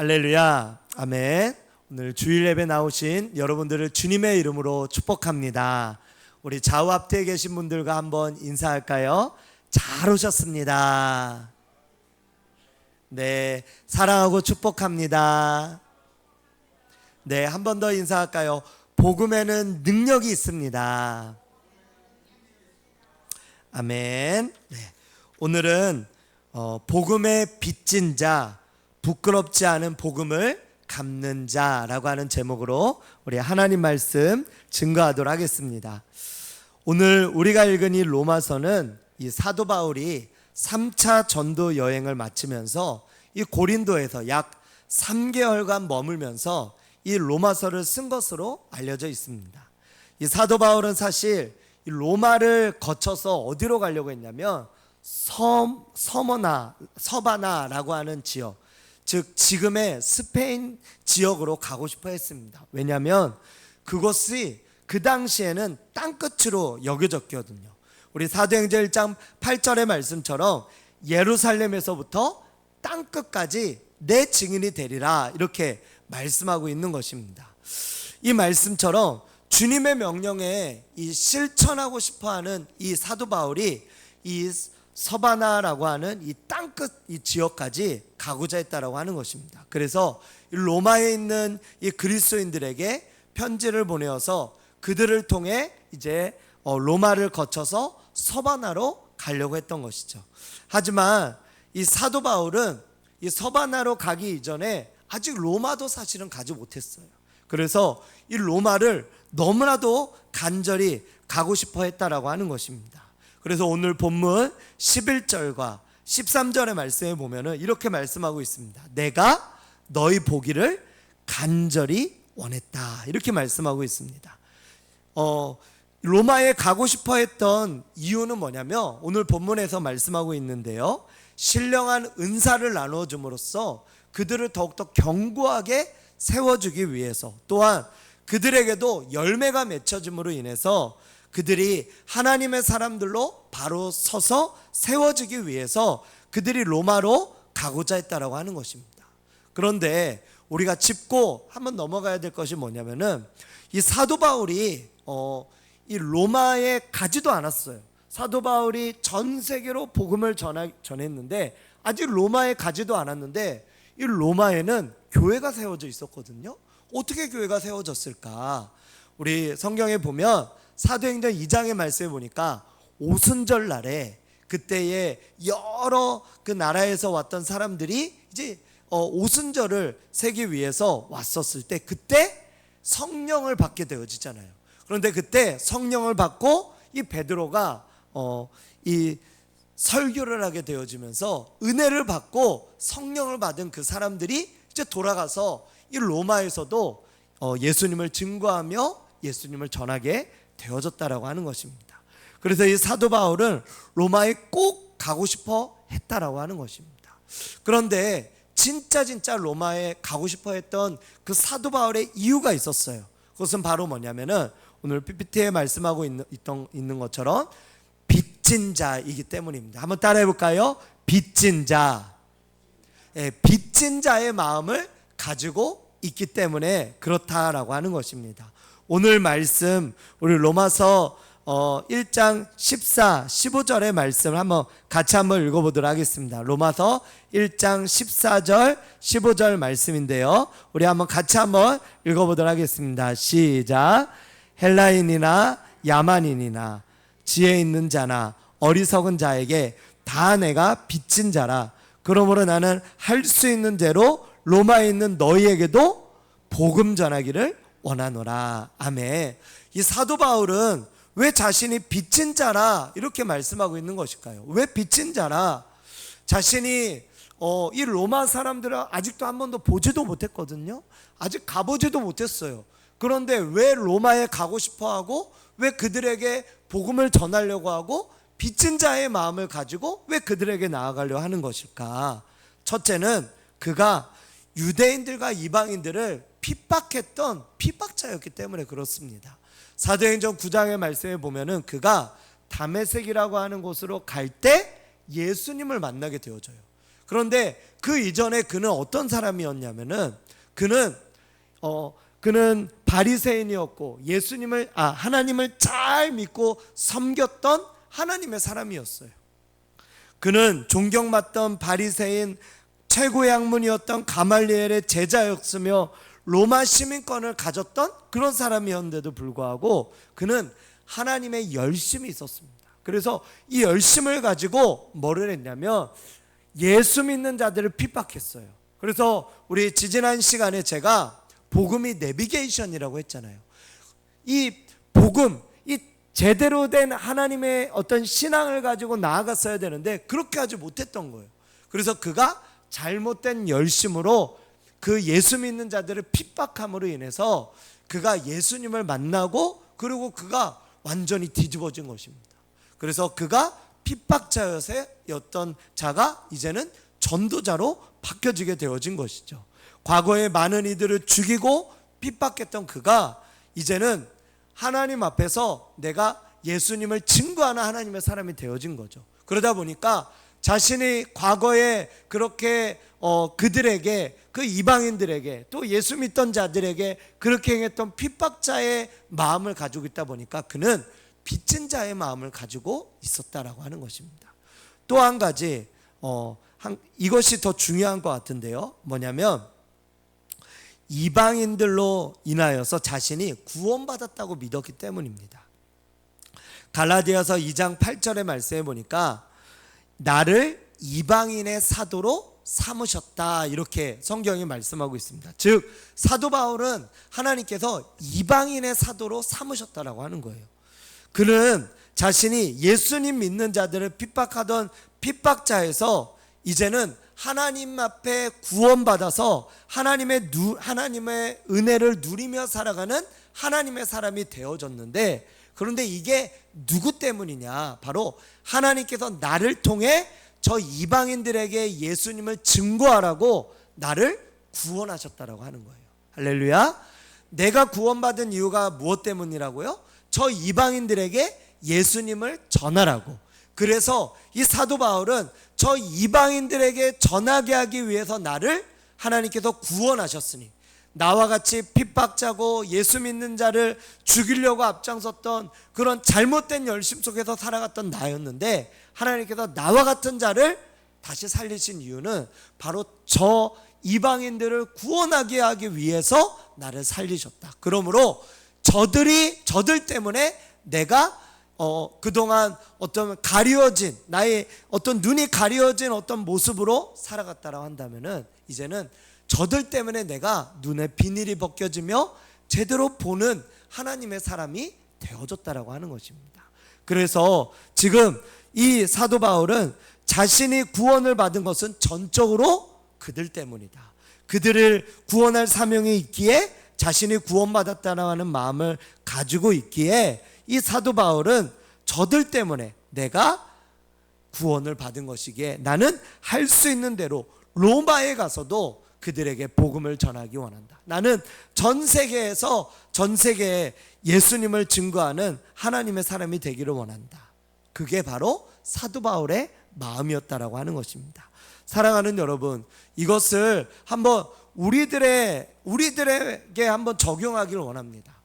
할렐루야, 아멘. 오늘 주일 예배 나오신 여러분들을 주님의 이름으로 축복합니다. 우리 좌우 앞뒤에 계신 분들과 한번 인사할까요? 잘 오셨습니다. 네, 사랑하고 축복합니다. 네, 한 번 더 인사할까요? 복음에는 능력이 있습니다. 아멘. 네, 오늘은 복음의 빚진 자, 부끄럽지 않은 복음을 갚는 자라고 하는 제목으로 우리 하나님 말씀 증거하도록 하겠습니다. 오늘 우리가 읽은 이 로마서는 이 사도 바울이 3차 전도 여행을 마치면서 이 고린도에서 약 3개월간 머물면서 이 로마서를 쓴 것으로 알려져 있습니다. 이 사도 바울은 사실 이 로마를 거쳐서 어디로 가려고 했냐면 서바나라고 하는 지역, 즉 지금의 스페인 지역으로 가고 싶어 했습니다. 왜냐하면 그곳이 그 당시에는 땅끝으로 여겨졌거든요. 우리 사도행전 1장 8절의 말씀처럼 예루살렘에서부터 땅끝까지 내 증인이 되리라, 이렇게 말씀하고 있는 것입니다. 이 말씀처럼 주님의 명령에 이 실천하고 싶어하는 이 사도 바울이 이 서바나라고 하는 이 땅끝 이 지역까지 가고자 했다라고 하는 것입니다. 그래서 로마에 있는 이 그리스도인들에게 편지를 보내어서 그들을 통해 이제 로마를 거쳐서 서바나로 가려고 했던 것이죠. 하지만 이 사도 바울은 이 서바나로 가기 이전에 아직 로마도 사실은 가지 못했어요. 그래서 이 로마를 너무나도 간절히 가고 싶어 했다라고 하는 것입니다. 그래서 오늘 본문 11절과 13절의 말씀에 보면은 이렇게 말씀하고 있습니다. 내가 너희 보기를 간절히 원했다, 이렇게 말씀하고 있습니다. 로마에 가고 싶어 했던 이유는 뭐냐면 오늘 본문에서 말씀하고 있는데요, 신령한 은사를 나누어 줌으로써 그들을 더욱더 견고하게 세워주기 위해서, 또한 그들에게도 열매가 맺혀짐으로 인해서 그들이 하나님의 사람들로 바로 서서 세워지기 위해서 그들이 로마로 가고자 했다라고 하는 것입니다. 그런데 우리가 짚고 한번 넘어가야 될 것이 뭐냐면은 이 사도 바울이 이 로마에 가지도 않았어요. 사도 바울이 전 세계로 복음을 전했는데 아직 로마에 가지도 않았는데 이 로마에는 교회가 세워져 있었거든요. 어떻게 교회가 세워졌을까? 우리 성경에 보면 사도행전 2장의 말씀에 보니까 오순절 날에 그때의 여러 그 나라에서 왔던 사람들이 이제 오순절을 세기 위해서 왔었을 때 그때 성령을 받게 되어지잖아요. 그런데 그때 성령을 받고 이 베드로가 이 설교를 하게 되어지면서 은혜를 받고 성령을 받은 그 사람들이 이제 돌아가서 이 로마에서도 예수님을 증거하며 예수님을 전하게 되어졌다라고 하는 것입니다. 그래서 이 사도 바울은 로마에 꼭 가고 싶어 했다라고 하는 것입니다. 그런데 진짜 로마에 가고 싶어 했던 그 사도 바울의 이유가 있었어요. 그것은 바로 뭐냐면은 오늘 PPT에 말씀하고 있는 것처럼 빚진 자이기 때문입니다. 한번 따라해 볼까요? 빚진 자. 빚진 자의 마음을 가지고 있기 때문에 그렇다라고 하는 것입니다. 오늘 말씀 우리 로마서 1장 14, 15절의 말씀을 같이 한번 읽어보도록 하겠습니다. 로마서 1장 14절, 15절 말씀인데요, 우리 같이 한번 읽어보도록 하겠습니다. 시작. 헬라인이나 야만인이나 지혜 있는 자나 어리석은 자에게 다 내가 빚진 자라. 그러므로 나는 할 수 있는 대로 로마에 있는 너희에게도 복음 전하기를 원하노라. 아멘. 이 사도 바울은 왜 자신이 빚진 자라 이렇게 말씀하고 있는 것일까요? 왜 빚진 자라? 자신이 이 로마 사람들은 아직도 한 번도 보지도 못했거든요. 아직 가보지도 못했어요. 그런데 왜 로마에 가고 싶어하고 왜 그들에게 복음을 전하려고 하고 빚진 자의 마음을 가지고 왜 그들에게 나아가려 하는 것일까? 첫째는 그가 유대인들과 이방인들을 핍박했던 핍박자였기 때문에 그렇습니다. 사도행전 9장의 말씀에 보면은 그가 다메섹이라고 하는 곳으로 갈 때 예수님을 만나게 되어져요. 그런데 그 이전에 그는 어떤 사람이었냐면은 그는 바리새인이었고 하나님을 잘 믿고 섬겼던 하나님의 사람이었어요. 그는 존경받던 바리새인 최고의 학문이었던 가말리엘의 제자였으며 로마 시민권을 가졌던 그런 사람이었는데도 불구하고 그는 하나님의 열심이 있었습니다. 그래서 이 열심을 가지고 뭐를 했냐면 예수 믿는 자들을 핍박했어요. 그래서 우리 지지난 시간에 제가 복음이 내비게이션이라고 했잖아요. 이 복음, 이 제대로 된 하나님의 어떤 신앙을 가지고 나아갔어야 되는데 그렇게 하지 못했던 거예요. 그래서 그가 잘못된 열심으로 그 예수 믿는 자들을 핍박함으로 인해서 그가 예수님을 만나고 그리고 그가 완전히 뒤집어진 것입니다. 그래서 그가 핍박자였던 자가 이제는 전도자로 바뀌어지게 되어진 것이죠. 과거에 많은 이들을 죽이고 핍박했던 그가 이제는 하나님 앞에서 내가 예수님을 증거하는 하나님의 사람이 되어진 거죠. 그러다 보니까 자신이 과거에 그렇게 그들에게, 그 이방인들에게, 또 예수 믿던 자들에게 그렇게 행했던 핍박자의 마음을 가지고 있다 보니까 그는 빚진 자의 마음을 가지고 있었다라고 하는 것입니다. 또 한 가지 이것이 더 중요한 것 같은데요. 뭐냐면 이방인들로 인하여서 자신이 구원받았다고 믿었기 때문입니다. 갈라디아서 2장 8절의 말씀에 보니까 나를 이방인의 사도로 삼으셨다, 이렇게 성경이 말씀하고 있습니다. 즉 사도 바울은 하나님께서 이방인의 사도로 삼으셨다라고 하는 거예요. 그는 자신이 예수님 믿는 자들을 핍박하던 핍박자에서 이제는 하나님 앞에 구원받아서 하나님의 은혜를 누리며 살아가는 하나님의 사람이 되어졌는데, 그런데 이게 누구 때문이냐? 바로 하나님께서 나를 통해 저 이방인들에게 예수님을 증거하라고 나를 구원하셨다라고 하는 거예요. 할렐루야. 내가 구원받은 이유가 무엇 때문이라고요? 저 이방인들에게 예수님을 전하라고. 그래서 이 사도 바울은 저 이방인들에게 전하게 하기 위해서 나를 하나님께서 구원하셨으니, 나와 같이 핍박자고 예수 믿는 자를 죽이려고 앞장섰던 그런 잘못된 열심 속에서 살아갔던 나였는데, 하나님께서 나와 같은 자를 다시 살리신 이유는 바로 저 이방인들을 구원하게 하기 위해서 나를 살리셨다. 그러므로 저들 때문에 내가 그동안 어떤 가려진, 나의 어떤 눈이 가려진 어떤 모습으로 살아갔다라고 한다면은 이제는 저들 때문에 내가 눈에 비닐이 벗겨지며 제대로 보는 하나님의 사람이 되어졌다라고 하는 것입니다. 그래서 지금 이 사도 바울은 자신이 구원을 받은 것은 전적으로 그들 때문이다. 그들을 구원할 사명이 있기에 자신이 구원받았다는 하는 마음을 가지고 있기에 이 사도 바울은 저들 때문에 내가 구원을 받은 것이기에 나는 할 수 있는 대로 로마에 가서도 그들에게 복음을 전하기 원한다. 나는 전 세계에 예수님을 증거하는 하나님의 사람이 되기를 원한다. 그게 바로 사도 바울의 마음이었다라고 하는 것입니다. 사랑하는 여러분, 이것을 한번 우리들에게 한번 적용하기를 원합니다.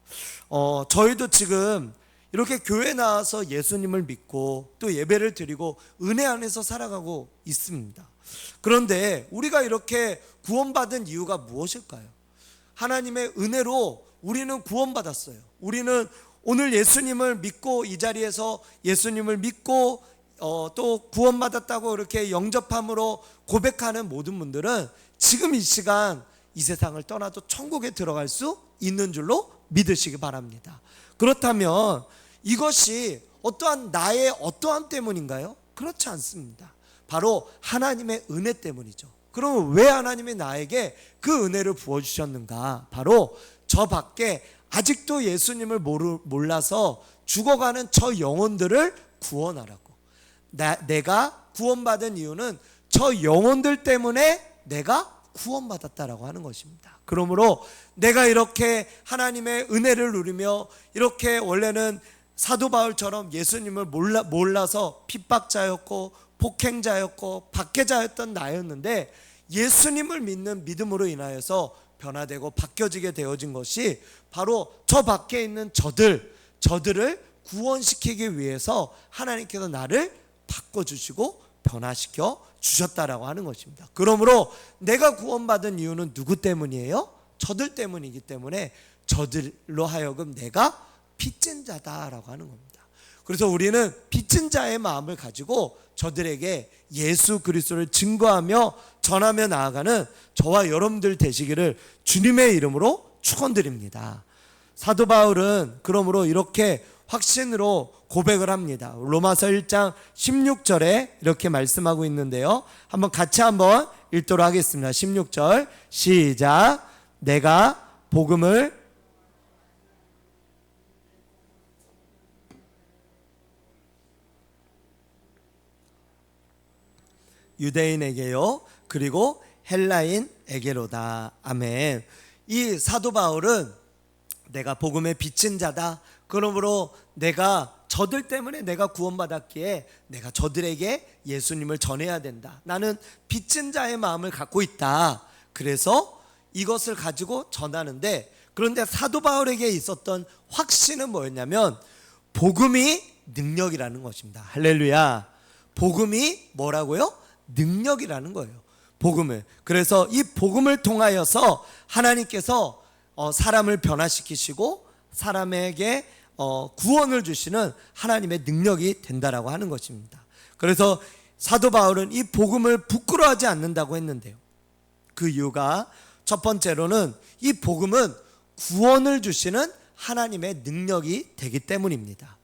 저희도 지금 이렇게 교회 나와서 예수님을 믿고 또 예배를 드리고 은혜 안에서 살아가고 있습니다. 그런데 우리가 이렇게 구원받은 이유가 무엇일까요? 하나님의 은혜로 우리는 구원받았어요. 우리는 오늘 예수님을 믿고 이 자리에서 예수님을 믿고 또 구원받았다고 이렇게 영접함으로 고백하는 모든 분들은 지금 이 시간 이 세상을 떠나도 천국에 들어갈 수 있는 줄로 믿으시기 바랍니다. 그렇다면 이것이 나의 어떠함 때문인가요? 그렇지 않습니다. 바로 하나님의 은혜 때문이죠. 그러면 왜 하나님이 나에게 그 은혜를 부어주셨는가? 바로 저 밖에 아직도 예수님을 몰라서 죽어가는 저 영혼들을 구원하라고. 내가 구원받은 이유는 저 영혼들 때문에 내가 구원받았다라고 하는 것입니다. 그러므로 내가 이렇게 하나님의 은혜를 누리며 이렇게 원래는 사도 바울처럼 예수님을 몰라서 핍박자였고 폭행자였고 박해자였던 나였는데 예수님을 믿는 믿음으로 인하여서 변화되고 바뀌어지게 되어진 것이 바로 저 밖에 있는 저들을 구원시키기 위해서 하나님께서 나를 바꿔주시고 변화시켜 주셨다라고 하는 것입니다. 그러므로 내가 구원받은 이유는 누구 때문이에요? 저들 때문이기 때문에 저들로 하여금 내가 빚진 자다라고 하는 겁니다. 그래서 우리는 빚진 자의 마음을 가지고 저들에게 예수 그리스도를 증거하며 전하며 나아가는 저와 여러분들 되시기를 주님의 이름으로 축원드립니다. 사도 바울은 그러므로 이렇게 확신으로 고백을 합니다. 로마서 1장 16절에 이렇게 말씀하고 있는데요, 한번 같이 한번 읽도록 하겠습니다. 16절 시작. 내가 복음을 유대인에게요 그리고 헬라인에게로다. 아멘. 이 사도 바울은 내가 복음의 빚진 자다, 그러므로 내가 저들 때문에 내가 구원받았기에 내가 저들에게 예수님을 전해야 된다, 나는 빚진 자의 마음을 갖고 있다, 그래서 이것을 가지고 전하는데, 그런데 사도 바울에게 있었던 확신은 뭐였냐면 복음이 능력이라는 것입니다. 할렐루야. 복음이 뭐라고요? 능력이라는 거예요. 복음을. 그래서 이 복음을 통하여서 하나님께서 사람을 변화시키시고 사람에게 구원을 주시는 하나님의 능력이 된다라고 하는 것입니다. 그래서 사도 바울은 이 복음을 부끄러워하지 않는다고 했는데요, 그 이유가 첫 번째로는 이 복음은 구원을 주시는 하나님의 능력이 되기 때문입니다.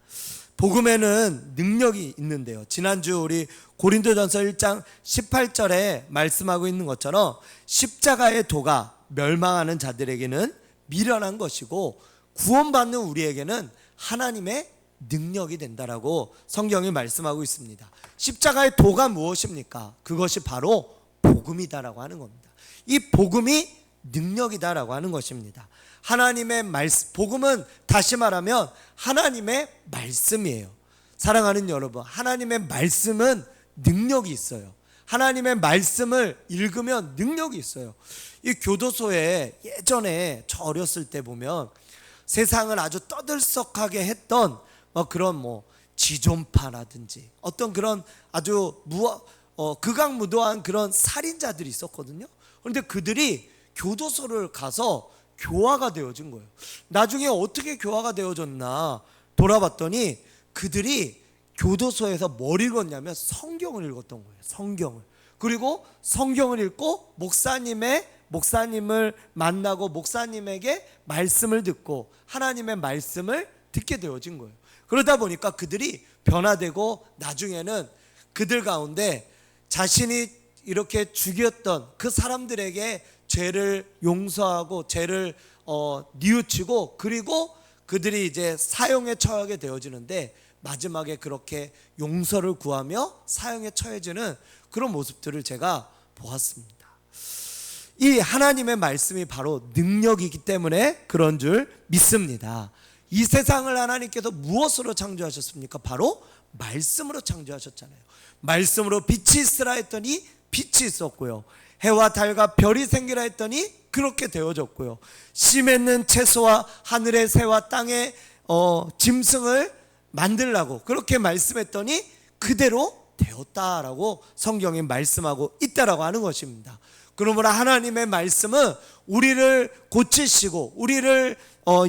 복음에는 능력이 있는데요, 지난주 우리 고린도전서 1장 18절에 말씀하고 있는 것처럼 십자가의 도가 멸망하는 자들에게는 미련한 것이고 구원받는 우리에게는 하나님의 능력이 된다라고 성경이 말씀하고 있습니다. 십자가의 도가 무엇입니까? 그것이 바로 복음이다라고 하는 겁니다. 이 복음이 능력이다라고 하는 것입니다. 하나님의 말씀, 복음은 다시 말하면 하나님의 말씀이에요. 사랑하는 여러분, 하나님의 말씀은 능력이 있어요. 하나님의 말씀을 읽으면 능력이 있어요. 이 교도소에 예전에 저 어렸을 때 보면 세상을 아주 떠들썩하게 했던 그런 지존파라든지 어떤 그런 아주 극악무도한 그런 살인자들이 있었거든요. 그런데 그들이 교도소를 가서 교화가 되어진 거예요. 나중에 어떻게 교화가 되어졌나 돌아봤더니 그들이 교도소에서 뭘 읽었냐면 성경을 읽었던 거예요. 성경을. 그리고 성경을 읽고 목사님을 만나고 목사님에게 말씀을 듣고 하나님의 말씀을 듣게 되어진 거예요. 그러다 보니까 그들이 변화되고 나중에는 그들 가운데 자신이 이렇게 죽였던 그 사람들에게 죄를 용서하고 죄를 뉘우치고 그리고 그들이 이제 사형에 처하게 되어지는데 마지막에 그렇게 용서를 구하며 사형에 처해지는 그런 모습들을 제가 보았습니다. 이 하나님의 말씀이 바로 능력이기 때문에 그런 줄 믿습니다. 이 세상을 하나님께서 무엇으로 창조하셨습니까? 바로 말씀으로 창조하셨잖아요. 말씀으로 빛이 있으라 했더니 빛이 있었고요, 해와 달과 별이 생기라 했더니 그렇게 되어졌고요, 씨 맺는 채소와 하늘의 새와 땅의 짐승을 만들라고 그렇게 말씀했더니 그대로 되었다라고 성경이 말씀하고 있다라고 하는 것입니다. 그러므로 하나님의 말씀은 우리를 고치시고 우리를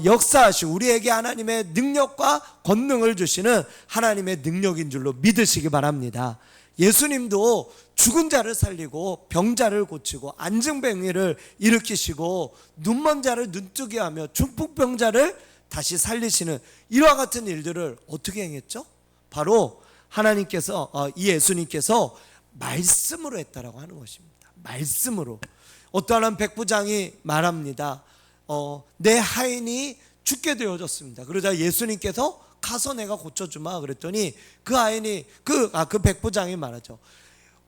역사하시고 우리에게 하나님의 능력과 권능을 주시는 하나님의 능력인 줄로 믿으시기 바랍니다. 예수님도 죽은 자를 살리고 병자를 고치고 안증뱅이를 일으키시고 눈먼 자를 눈뜨게 하며 중풍병자를 다시 살리시는 이와 같은 일들을 어떻게 행했죠? 바로 하나님께서 이 예수님께서 말씀으로 했다라고 하는 것입니다. 말씀으로. 어떠한 백부장이 말합니다. 내 하인이 죽게 되어졌습니다. 그러자 예수님께서 가서 내가 고쳐주마 그랬더니 그 하인이 그 백부장이 말하죠.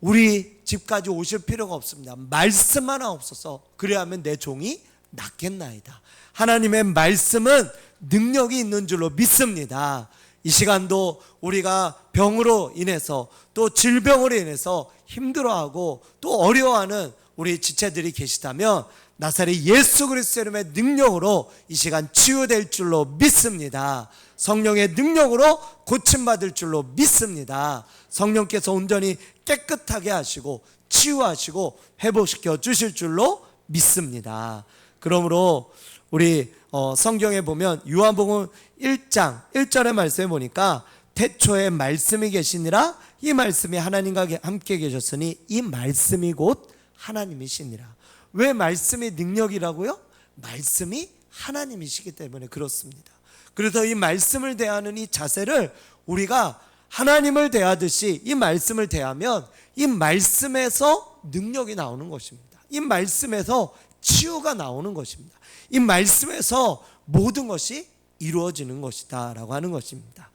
우리 집까지 오실 필요가 없습니다. 말씀 하나 없어서 그래야면 내 종이 낫겠나이다. 하나님의 말씀은 능력이 있는 줄로 믿습니다. 이 시간도 우리가 병으로 인해서 또 질병으로 인해서 힘들어하고 또 어려워하는 우리 지체들이 계시다면 나사렛 예수 그리스도의 이름의 능력으로 이 시간 치유될 줄로 믿습니다. 성령의 능력으로 고침받을 줄로 믿습니다. 성령께서 온전히 깨끗하게 하시고 치유하시고 회복시켜 주실 줄로 믿습니다. 그러므로 우리 성경에 보면 요한복음 1장 1절의 말씀에 보니까 태초에 말씀이 계시니라 이 말씀이 하나님과 함께 계셨으니 이 말씀이 곧 하나님이시니라. 왜 말씀이 능력이라고요? 말씀이 하나님이시기 때문에 그렇습니다. 그래서 이 말씀을 대하는 이 자세를 우리가 하나님을 대하듯이 이 말씀을 대하면 이 말씀에서 능력이 나오는 것입니다. 이 말씀에서 치유가 나오는 것입니다. 이 말씀에서 모든 것이 이루어지는 것이다 라고 하는 것입니다.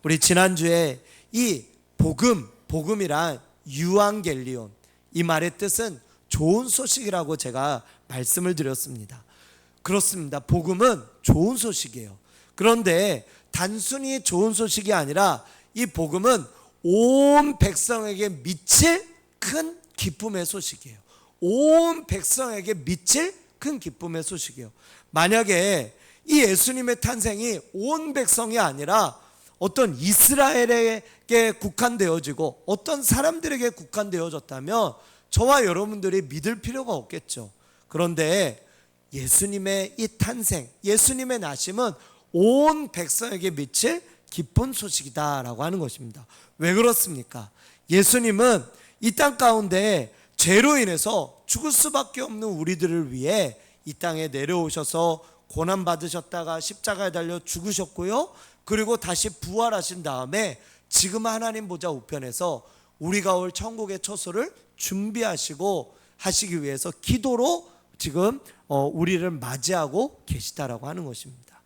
우리 지난주에 이 복음이란 유앙겔리온, 이 말의 뜻은 좋은 소식이라고 제가 말씀을 드렸습니다. 그렇습니다. 복음은 좋은 소식이에요. 그런데 단순히 좋은 소식이 아니라 이 복음은 온 백성에게 미칠 큰 기쁨의 소식이에요. 온 백성에게 미칠 큰 기쁨의 소식이에요. 만약에 이 예수님의 탄생이 온 백성이 아니라 어떤 이스라엘에게 국한되어지고 어떤 사람들에게 국한되어졌다면 저와 여러분들이 믿을 필요가 없겠죠. 그런데 예수님의 이 탄생, 예수님의 나심은 온 백성에게 미칠 기쁜 소식이다라고 하는 것입니다. 왜 그렇습니까? 예수님은 이 땅 가운데 죄로 인해서 죽을 수밖에 없는 우리들을 위해 이 땅에 내려오셔서 고난 받으셨다가 십자가에 달려 죽으셨고요. 그리고 다시 부활하신 다음에 지금 하나님 보좌 우편에서 우리가 올 천국의 처소를 준비하시고 하시기 위해서 기도로 지금 우리를 맞이하고 계시다라고 하는 것입니다.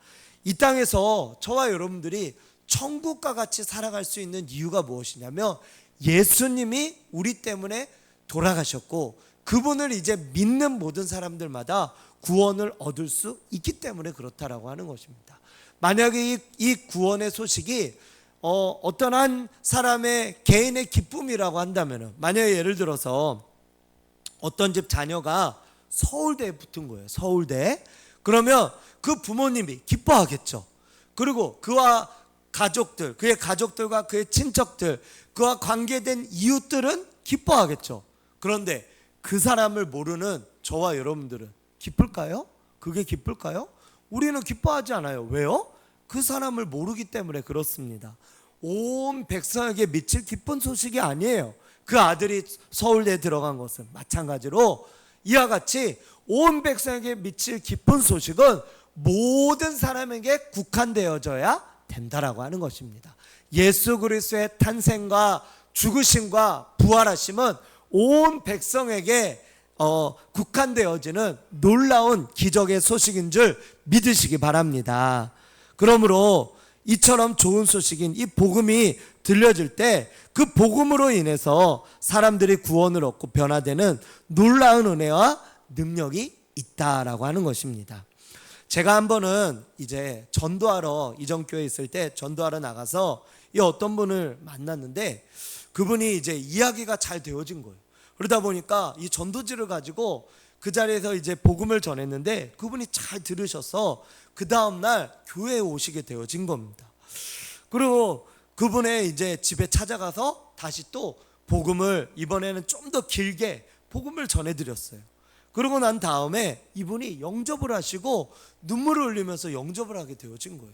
이 땅에서 저와 여러분들이 천국과 같이 살아갈 수 있는 이유가 무엇이냐면 예수님이 우리 때문에 돌아가셨고 그분을 이제 믿는 모든 사람들마다 구원을 얻을 수 있기 때문에 그렇다라고 하는 것입니다. 만약에 이 구원의 소식이 어떤 한 사람의 개인의 기쁨이라고 한다면, 만약에 예를 들어서 어떤 집 자녀가 서울대에 붙은 거예요. 서울대. 그러면 그 부모님이 기뻐하겠죠. 그리고 그와 가족들, 그의 가족들과 그의 친척들, 그와 관계된 이웃들은 기뻐하겠죠. 그런데 그 사람을 모르는 저와 여러분들은 기쁠까요? 그게 기쁠까요? 우리는 기뻐하지 않아요. 왜요? 그 사람을 모르기 때문에 그렇습니다. 온 백성에게 미칠 기쁜 소식이 아니에요. 그 아들이 서울대에 들어간 것은 마찬가지로 이와 같이 온 백성에게 미칠 기쁜 소식은 모든 사람에게 국한되어져야 된다라고 하는 것입니다. 예수 그리스도의 탄생과 죽으심과 부활하심은 온 백성에게 국한되어지는 놀라운 기적의 소식인 줄 믿으시기 바랍니다. 그러므로 이처럼 좋은 소식인 이 복음이 들려질 때 그 복음으로 인해서 사람들이 구원을 얻고 변화되는 놀라운 은혜와 능력이 있다라고 하는 것입니다. 제가 한 번은 이제 전도하러 이정교회에 있을 때 전도하러 나가서 이 어떤 분을 만났는데 그분이 이제 이야기가 잘 되어진 거예요. 그러다 보니까 이 전도지를 가지고 그 자리에서 이제 복음을 전했는데 그분이 잘 들으셔서 그 다음날 교회에 오시게 되어진 겁니다. 그리고 그분의 이제 집에 찾아가서 다시 또 복음을 이번에는 좀 더 길게 복음을 전해드렸어요. 그러고 난 다음에 이분이 영접을 하시고 눈물을 흘리면서 영접을 하게 되어진 거예요.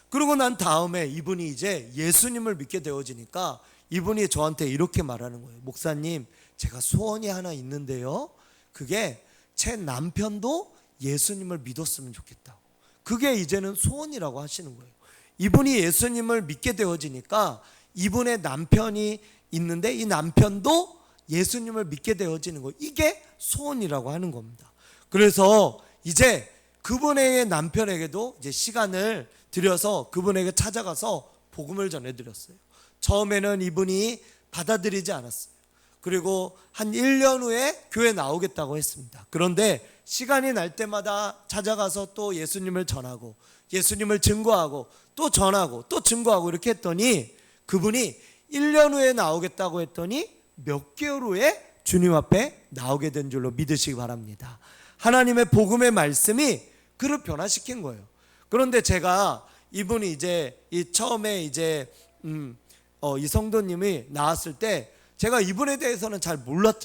그러고 난 다음에 이분이 이제 예수님을 믿게 되어지니까 이분이 저한테 이렇게 말하는 거예요. 목사님, 제가 소원이 하나 있는데요. 그게 제 남편도 예수님을 믿었으면 좋겠다고. 그게 이제는 소원이라고 하시는 거예요. 이분이 예수님을 믿게 되어지니까 이분의 남편이 있는데 이 남편도 예수님을 믿게 되어지는 거예요. 이게 소원이라고 하는 겁니다. 그래서 이제 그분의 남편에게도 이제 시간을 들여서 그분에게 찾아가서 복음을 전해드렸어요. 처음에는 이분이 받아들이지 않았어요. 그리고 한 1년 후에 교회 나오겠다고 했습니다. 그런데 시간이 날 때마다 찾아가서 또 예수님을 전하고 예수님을 증거하고 또 전하고 또 증거하고 이렇게 했더니 그분이 1년 후에 나오겠다고 했더니 몇 개월 후에 주님 앞에 나오게 된 줄로 믿으시기 바랍니다. 하나님의 복음의 말씀이 그를 변화시킨 거예요. 그런데 제가 이분이 이제 처음에 이제 이 성도님이 나왔을 때 제가 이분에 대해서는 잘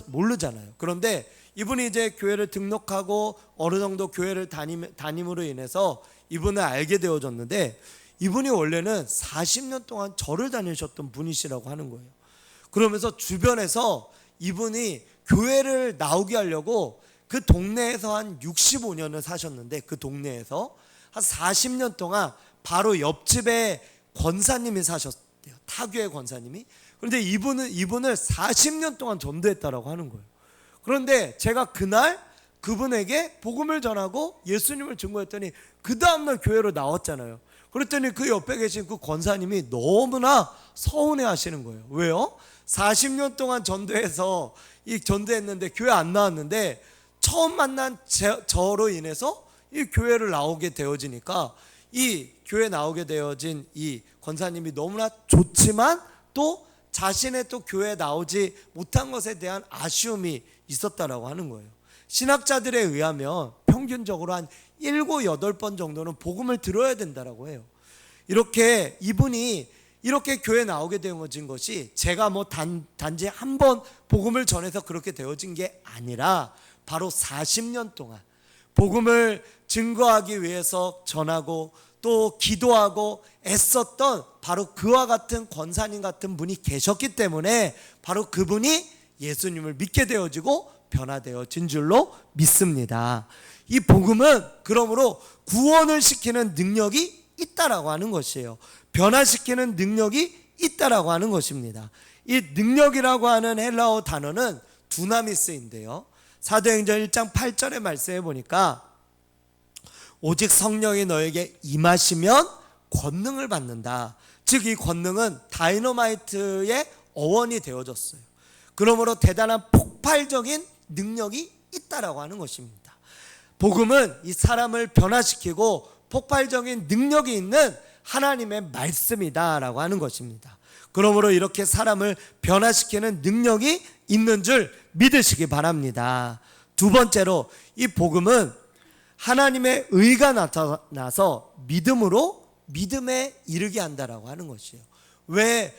모르잖아요. 그런데 이분이 이제 교회를 등록하고 어느 정도 교회를 다님으로 인해서 이분을 알게 되어졌는데, 이분이 원래는 40년 동안 절을 다니셨던 분이시라고 하는 거예요. 그러면서 주변에서 이분이 교회를 나오게 하려고 그 동네에서 한 65년을 사셨는데, 그 동네에서 한 40년 동안 바로 옆집에 권사님이 사셨대요. 타교의 권사님이. 그런데 이분을 40년 동안 전도했다라고 하는 거예요. 그런데 제가 그날 그분에게 복음을 전하고 예수님을 증거했더니 그 다음날 교회로 나왔잖아요. 그랬더니 그 옆에 계신 그 권사님이 너무나 서운해 하시는 거예요. 왜요? 40년 동안 전도했는데 교회 안 나왔는데 처음 만난 저로 인해서 이 교회를 나오게 되어지니까 이 교회 나오게 되어진 이 권사님이 너무나 좋지만 또 자신의 또 교회에 나오지 못한 것에 대한 아쉬움이 있었다라고 하는 거예요. 신학자들에 의하면 평균적으로 한 7, 8번 정도는 복음을 들어야 된다라고 해요. 이렇게 이분이 이렇게 교회 나오게 되어진 것이 제가 뭐 단지 한 번 복음을 전해서 그렇게 되어진 게 아니라 바로 40년 동안 복음을 증거하기 위해서 전하고 또 기도하고 애썼던 바로 그와 같은 권사님 같은 분이 계셨기 때문에 바로 그분이 예수님을 믿게 되어지고 변화되어진 줄로 믿습니다. 이 복음은 그러므로 구원을 시키는 능력이 있다라고 하는 것이에요. 변화시키는 능력이 있다라고 하는 것입니다. 이 능력이라고 하는 헬라어 단어는 두나미스인데요, 사도행전 1장 8절의 말씀에 보니까 오직 성령이 너에게 임하시면 권능을 받는다. 즉 이 권능은 다이너마이트의 어원이 되어졌어요. 그러므로 대단한 폭발적인 능력이 있다라고 하는 것입니다. 복음은 이 사람을 변화시키고 폭발적인 능력이 있는 하나님의 말씀이다라고 하는 것입니다. 그러므로 이렇게 사람을 변화시키는 능력이 있는 줄 믿으시기 바랍니다. 두 번째로 이 복음은 하나님의 의가 나타나서 믿음으로 믿음에 이르게 한다라고 하는 것이에요. 왜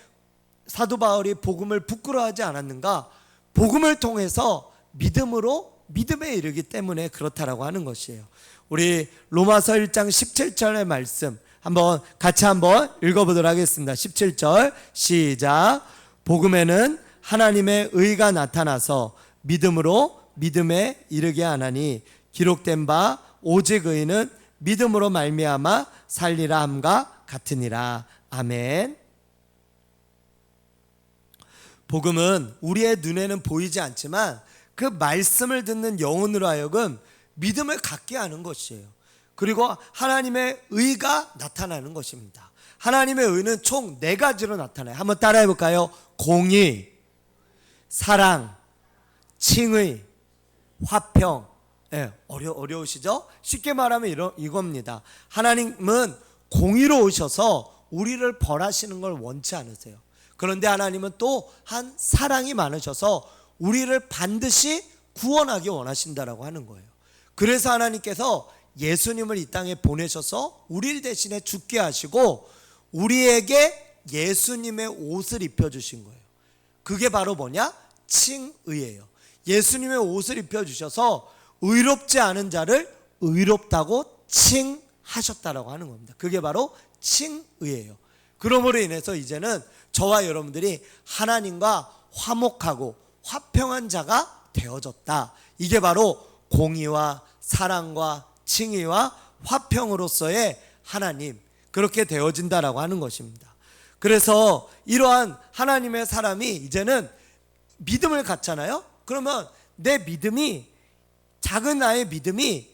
사도 바울이 복음을 부끄러워하지 않았는가? 복음을 통해서 믿음으로 믿음에 이르기 때문에 그렇다라고 하는 것이에요. 우리 로마서 1장 17절의 말씀 같이 한번 읽어보도록 하겠습니다. 17절 시작. 복음에는 하나님의 의가 나타나서 믿음으로 믿음에 이르게 하나니 기록된 바 오직 의는 믿음으로 말미암아 살리라 함과 같으니라. 아멘. 복음은 우리의 눈에는 보이지 않지만 그 말씀을 듣는 영혼으로 하여금 믿음을 갖게 하는 것이에요. 그리고 하나님의 의가 나타나는 것입니다. 하나님의 의는 총 4가지로 나타나요. 한번 따라해 볼까요? 공의, 사랑, 칭의, 화평. 어려우시죠? 쉽게 말하면 이겁니다. 하나님은 공의로우셔서 우리를 벌하시는 걸 원치 않으세요. 그런데 하나님은 또한 사랑이 많으셔서 우리를 반드시 구원하기 원하신다라고 하는 거예요. 그래서 하나님께서 예수님을 이 땅에 보내셔서 우리 대신에 죽게 하시고 우리에게 예수님의 옷을 입혀주신 거예요. 그게 바로 뭐냐? 칭의예요. 예수님의 옷을 입혀주셔서 의롭지 않은 자를 의롭다고 칭하셨다라고 하는 겁니다. 그게 바로 칭의예요. 그러므로 인해서 이제는 저와 여러분들이 하나님과 화목하고 화평한 자가 되어졌다. 이게 바로 공의와 사랑과 칭의와 화평으로서의 하나님, 그렇게 되어진다라고 하는 것입니다. 그래서 이러한 하나님의 사람이 이제는 믿음을 갖잖아요. 그러면 내 믿음이, 작은 나의 믿음이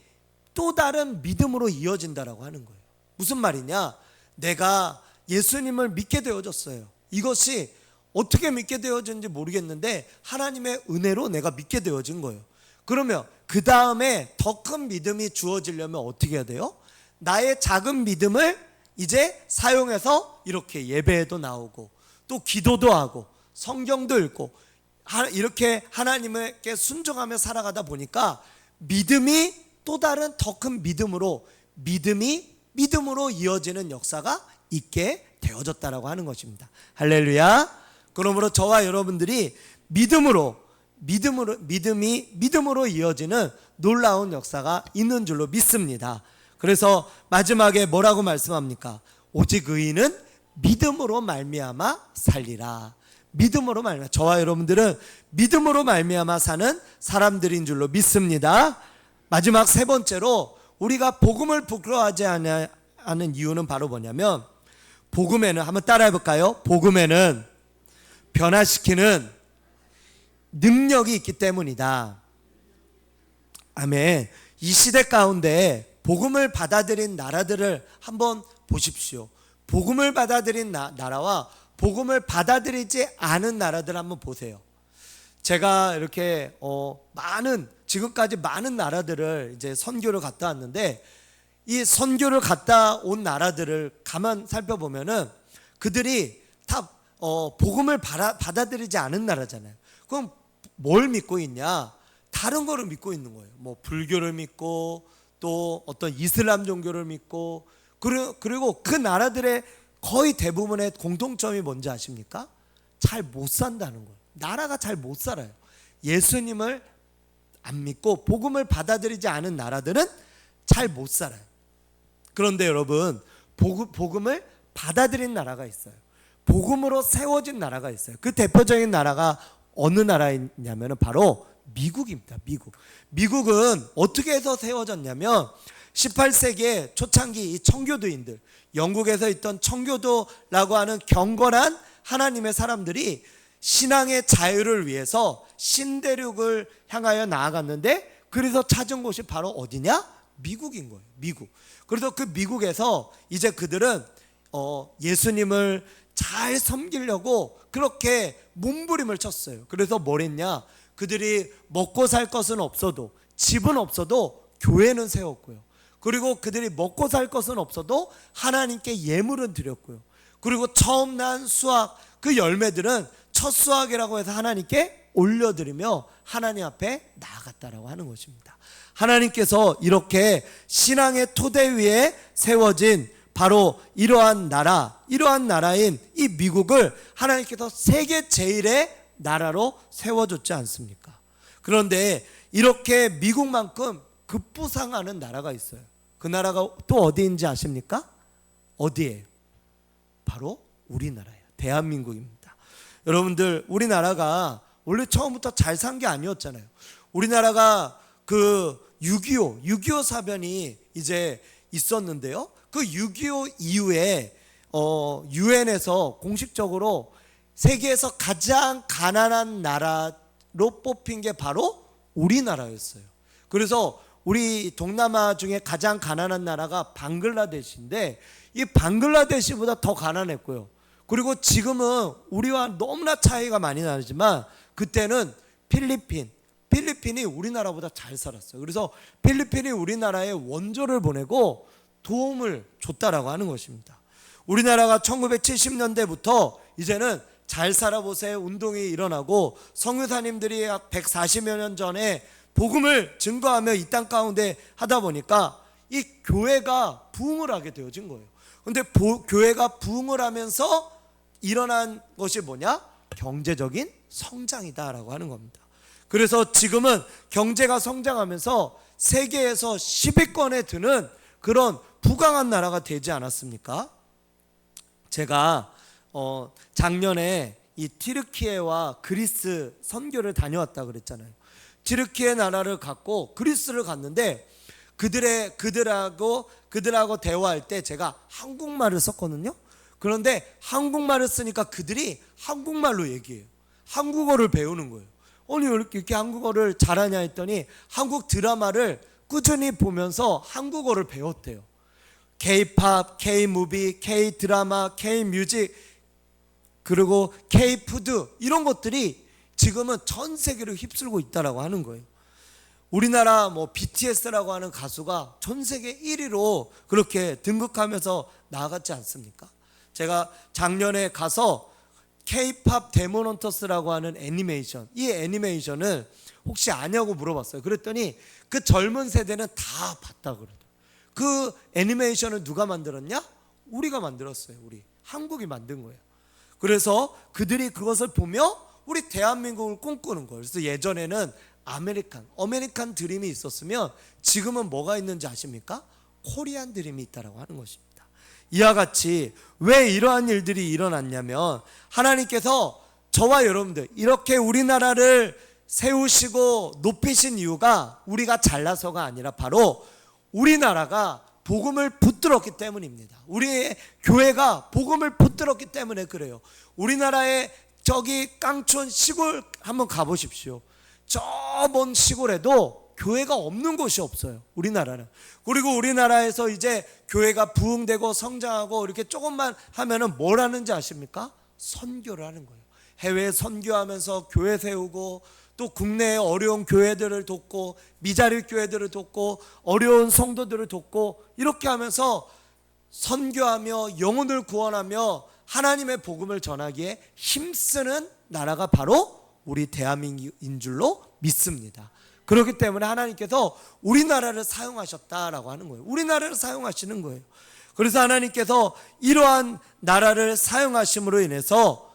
또 다른 믿음으로 이어진다라고 하는 거예요. 무슨 말이냐? 내가 예수님을 믿게 되어졌어요. 이것이 어떻게 믿게 되어진지 모르겠는데 하나님의 은혜로 내가 믿게 되어진 거예요. 그러면 그 다음에 더 큰 믿음이 주어지려면 어떻게 해야 돼요? 나의 작은 믿음을 이제 사용해서 이렇게 예배에도 나오고 또 기도도 하고 성경도 읽고 이렇게 하나님께 순종하며 살아가다 보니까 믿음이 또 다른 더 큰 믿음으로 믿음으로 이어지는 역사가 있게 되어졌다라고 하는 것입니다. 할렐루야. 그러므로 저와 여러분들이 믿음으로 이어지는 놀라운 역사가 있는 줄로 믿습니다. 그래서 마지막에 뭐라고 말씀합니까? 오직 의인은 믿음으로 말미암아 살리라. 믿음으로 말미암아, 저와 여러분들은 믿음으로 말미암아 사는 사람들인 줄로 믿습니다. 마지막 세 번째로 우리가 복음을 부끄러워하지 않는 이유는 바로 뭐냐면, 복음에는, 한번 따라해 볼까요? 복음에는 변화시키는 능력이 있기 때문이다. 아멘. 이 시대 가운데 복음을 받아들인 나라들을 한번 보십시오. 복음을 받아들인 나라와 복음을 받아들이지 않은 나라들 한번 보세요. 제가 이렇게 지금까지 많은 나라들을 이제 선교를 갔다 왔는데, 이 선교를 갔다 온 나라들을 가만 살펴보면은 그들이 다 복음을 받아들이지 않은 나라잖아요. 그럼 뭘 믿고 있냐? 다른 거를 믿고 있는 거예요. 뭐 불교를 믿고 또 어떤 이슬람 종교를 믿고, 그리고 그 나라들의 거의 대부분의 공통점이 뭔지 아십니까? 잘 못 산다는 거예요. 나라가 잘 못 살아요. 예수님을 안 믿고 복음을 받아들이지 않은 나라들은 잘 못 살아요. 그런데 여러분, 복음을 받아들인 나라가 있어요. 복음으로 세워진 나라가 있어요. 그 대표적인 나라가 어느 나라냐면 바로 미국입니다. 미국은 어떻게 해서 세워졌냐면 18세기에 초창기 이 청교도인들, 영국에서 있던 청교도라고 하는 경건한 하나님의 사람들이 신앙의 자유를 위해서 신대륙을 향하여 나아갔는데, 그래서 찾은 곳이 바로 어디냐? 미국인 거예요. 미국. 그래서 그 미국에서 이제 그들은 예수님을 잘 섬기려고 그렇게 몸부림을 쳤어요. 그래서 뭘 했냐? 그들이 먹고 살 것은 없어도, 집은 없어도 교회는 세웠고요. 그리고 그들이 먹고 살 것은 없어도 하나님께 예물은 드렸고요. 그리고 처음 난 수확, 그 열매들은 첫 수확이라고 해서 하나님께 올려드리며 하나님 앞에 나아갔다라고 하는 것입니다. 하나님께서 이렇게 신앙의 토대 위에 세워진 바로 이러한 나라인 이 미국을 하나님께서 세계 제일의 나라로 세워줬지 않습니까? 그런데 이렇게 미국만큼 급부상하는 나라가 있어요. 그 나라가 또 어디인지 아십니까? 어디예요? 바로 우리나라예요. 대한민국입니다. 여러분들, 우리나라가 원래 처음부터 잘 산 게 아니었잖아요. 우리나라가 그 6.25 사변이 이제 있었는데요. 그 6.25 이후에 유엔에서 공식적으로 세계에서 가장 가난한 나라로 뽑힌 게 바로 우리나라였어요. 그래서 우리 동남아 중에 가장 가난한 나라가 방글라데시인데, 이 방글라데시보다 더 가난했고요. 그리고 지금은 우리와 너무나 차이가 많이 나지만 그때는 필리핀이 우리나라보다 잘 살았어요. 그래서 필리핀이 우리나라에 원조를 보내고 도움을 줬다라고 하는 것입니다. 우리나라가 1970년대부터 이제는 잘 살아보세요 운동이 일어나고, 선교사님들이 약 140여 년 전에 복음을 증거하며 이 땅 가운데 하다 보니까 이 교회가 부흥을 하게 되어진 거예요. 그런데 교회가 부흥을 하면서 일어난 것이 뭐냐? 경제적인 성장이다라고 하는 겁니다. 그래서 지금은 경제가 성장하면서 세계에서 10위권에 드는 그런 부강한 나라가 되지 않았습니까? 제가 작년에 이 튀르키예와 그리스 선교를 다녀왔다 그랬잖아요. 튀르키예 나라를 갔고 그리스를 갔는데 그들하고 대화할 때 제가 한국말을 썼거든요. 그런데 한국말을 쓰니까 그들이 한국말로 얘기해요. 한국어를 배우는 거예요. 아니 왜 이렇게 한국어를 잘하냐 했더니 한국 드라마를 꾸준히 보면서 한국어를 배웠대요. K-팝, K-무비, K-드라마, K-뮤직, 그리고 K푸드 이런 것들이 지금은 전 세계를 휩쓸고 있다라고 하는 거예요. 우리나라 BTS라고 하는 가수가 전 세계 1위로 그렇게 등극하면서 나아갔지 않습니까? 제가 작년에 가서 K-팝 데몬헌터스라고 하는 애니메이션, 이 애니메이션을 혹시 아냐고 물어봤어요. 그랬더니 그 젊은 세대는 다 봤다 그러더라고요. 그 애니메이션을 누가 만들었냐? 우리가 만들었어요. 우리 한국이 만든 거예요. 그래서 그들이 그것을 보며 우리 대한민국을 꿈꾸는 거예요. 그래서 예전에는 아메리칸 드림이 있었으면 지금은 뭐가 있는지 아십니까? 코리안 드림이 있다라고 하는 것입니다. 이와 같이 왜 이러한 일들이 일어났냐면 하나님께서 저와 여러분들 이렇게 우리나라를 세우시고 높이신 이유가 우리가 잘나서가 아니라 바로 우리나라가 복음을 붙들었기 때문입니다. 우리의 교회가 복음을 붙들었기 때문에 그래요. 우리나라의 저기 깡촌 시골 한번 가보십시오. 저 먼 시골에도 교회가 없는 곳이 없어요. 우리나라는. 그리고 우리나라에서 이제 교회가 부흥되고 성장하고 이렇게 조금만 하면은 뭘 하는지 아십니까? 선교를 하는 거예요. 해외 선교하면서 교회 세우고 또 국내의 어려운 교회들을 돕고 미자립 교회들을 돕고 어려운 성도들을 돕고 이렇게 하면서 선교하며 영혼을 구원하며 하나님의 복음을 전하기에 힘쓰는 나라가 바로 우리 대한민국인 줄로 믿습니다. 그렇기 때문에 하나님께서 우리나라를 사용하셨다라고 하는 거예요. 우리나라를 사용하시는 거예요. 그래서 하나님께서 이러한 나라를 사용하심으로 인해서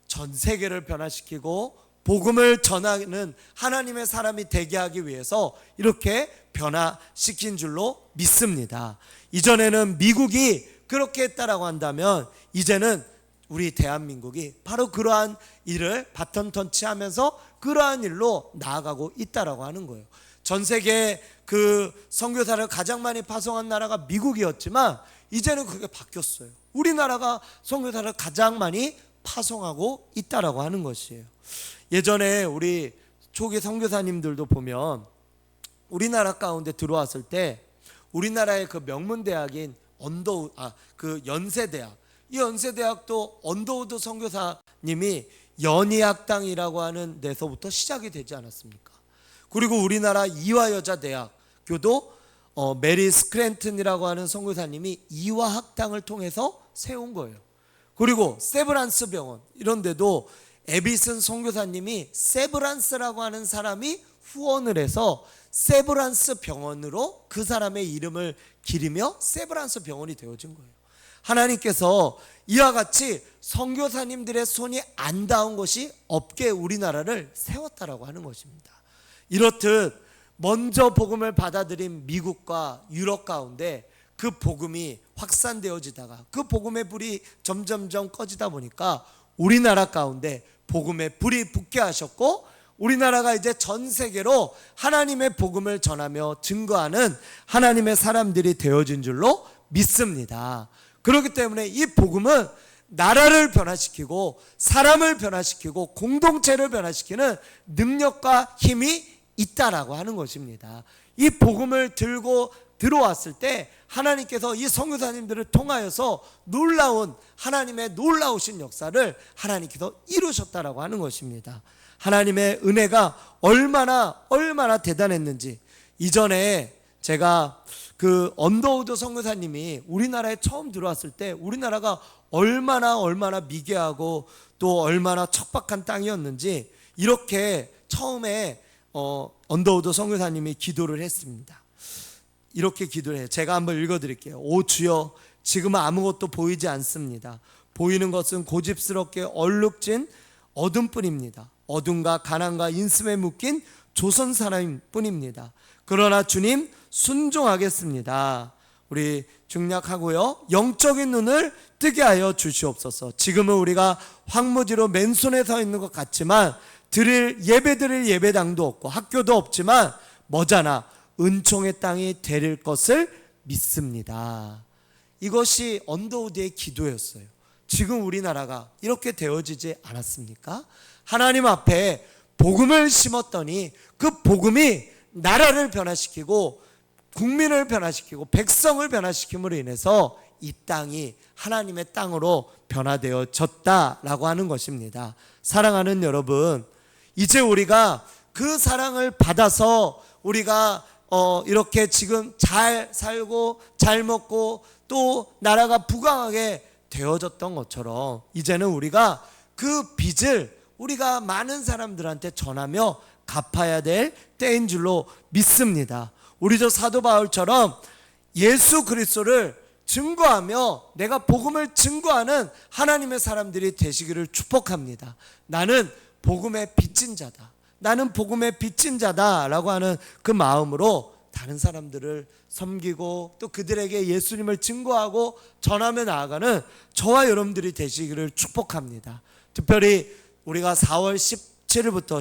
전 세계를 변화시키고 복음을 전하는 하나님의 사람이 되게 하기 위해서 이렇게 변화시킨 줄로 믿습니다. 이전에는 미국이 그렇게 했다라고 한다면 이제는 우리 대한민국이 바로 그러한 일을 바톤 터치하면서 그러한 일로 나아가고 있다라고 하는 거예요. 전 세계 그 선교사를 가장 많이 파송한 나라가 미국이었지만 이제는 그게 바뀌었어요. 우리나라가 선교사를 가장 많이 파송하고 있다라고 하는 것이에요. 예전에 우리 초기 선교사님들도 보면 우리나라 가운데 들어왔을 때 우리나라의 그 명문 대학인 그 연세대학, 이 연세대학도 언더우드 선교사님이 연희학당이라고 하는 데서부터 시작이 되지 않았습니까? 그리고 우리나라 이화여자대학교도 메리 스크랜튼이라고 하는 선교사님이 이화학당을 통해서 세운 거예요. 그리고 세브란스 병원 이런 데도 에비슨 선교사님이 세브란스라고 하는 사람이 후원을 해서 세브란스 병원으로 그 사람의 이름을 기리며 세브란스 병원이 되어진 거예요. 하나님께서 이와 같이 선교사님들의 손이 안 닿은 것이 없게 우리나라를 세웠다라고 하는 것입니다. 이렇듯 먼저 복음을 받아들인 미국과 유럽 가운데 그 복음이 확산되어지다가 그 복음의 불이 점점점 꺼지다 보니까 우리나라 가운데 복음의 불이 붙게 하셨고 우리나라가 이제 전 세계로 하나님의 복음을 전하며 증거하는 하나님의 사람들이 되어진 줄로 믿습니다. 그렇기 때문에 이 복음은 나라를 변화시키고 사람을 변화시키고 공동체를 변화시키는 능력과 힘이 있다라고 하는 것입니다. 이 복음을 들고 들어왔을 때 하나님께서 이 선교사님들을 통하여서 놀라운 하나님의 놀라우신 역사를 하나님께서 이루셨다라고 하는 것입니다. 하나님의 은혜가 얼마나 대단했는지 이전에 제가 그 언더우드 선교사님이 우리나라에 처음 들어왔을 때 우리나라가 얼마나 미개하고 또 얼마나 척박한 땅이었는지 이렇게 처음에 언더우드 선교사님이 기도를 했습니다. 이렇게 기도를 해요. 제가 한번 읽어드릴게요. 오 주여, 지금은 아무것도 보이지 않습니다. 보이는 것은 고집스럽게 얼룩진 어둠뿐입니다. 어둠과 가난과 인슴에 묶인 조선 사람뿐입니다. 그러나 주님 순종하겠습니다. 우리 중략하고요. 영적인 눈을 뜨게 하여 주시옵소서. 지금은 우리가 황무지로 맨손에 서 있는 것 같지만 드릴 예배당도 없고 학교도 없지만 머자나 은총의 땅이 되릴 것을 믿습니다. 이것이 언더우드의 기도였어요. 지금 우리나라가 이렇게 되어지지 않았습니까? 하나님 앞에 복음을 심었더니 그 복음이 나라를 변화시키고 국민을 변화시키고 백성을 변화시킴으로 인해서 이 땅이 하나님의 땅으로 변화되어졌다라고 하는 것입니다. 사랑하는 여러분, 이제 우리가 그 사랑을 받아서 우리가 이렇게 지금 잘 살고 잘 먹고 또 나라가 부강하게 되어졌던 것처럼 이제는 우리가 그 빚을 우리가 많은 사람들한테 전하며 갚아야 될 때인 줄로 믿습니다. 우리 저 사도 바울처럼 예수 그리스도를 증거하며 내가 복음을 증거하는 하나님의 사람들이 되시기를 축복합니다. 나는 복음의 빚진 자다, 나는 복음의 빚진 자다라고 하는 그 마음으로 다른 사람들을 섬기고 또 그들에게 예수님을 증거하고 전하며 나아가는 저와 여러분들이 되시기를 축복합니다. 특별히 우리가 4월 17일부터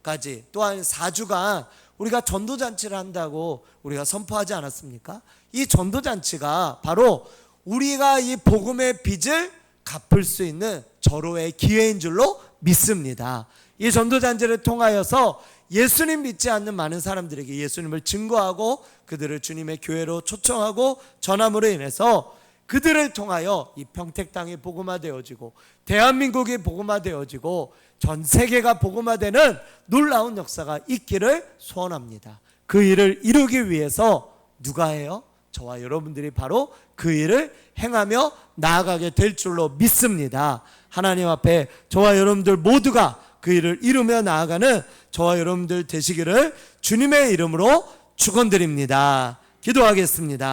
19일까지 또한 4주간 우리가 전도잔치를 한다고 우리가 선포하지 않았습니까? 이 전도잔치가 바로 우리가 이 복음의 빚을 갚을 수 있는 절호의 기회인 줄로 믿습니다. 이 전도잔치를 통하여서 예수님 믿지 않는 많은 사람들에게 예수님을 증거하고 그들을 주님의 교회로 초청하고 전함으로 인해서 그들을 통하여 이 평택 땅이 복음화되어지고 대한민국이 복음화되어지고 전 세계가 복음화되는 놀라운 역사가 있기를 소원합니다. 그 일을 이루기 위해서 누가 해요? 저와 여러분들이 바로 그 일을 행하며 나아가게 될 줄로 믿습니다. 하나님 앞에 저와 여러분들 모두가 그 일을 이루며 나아가는 저와 여러분들 되시기를 주님의 이름으로 축원드립니다. 기도하겠습니다.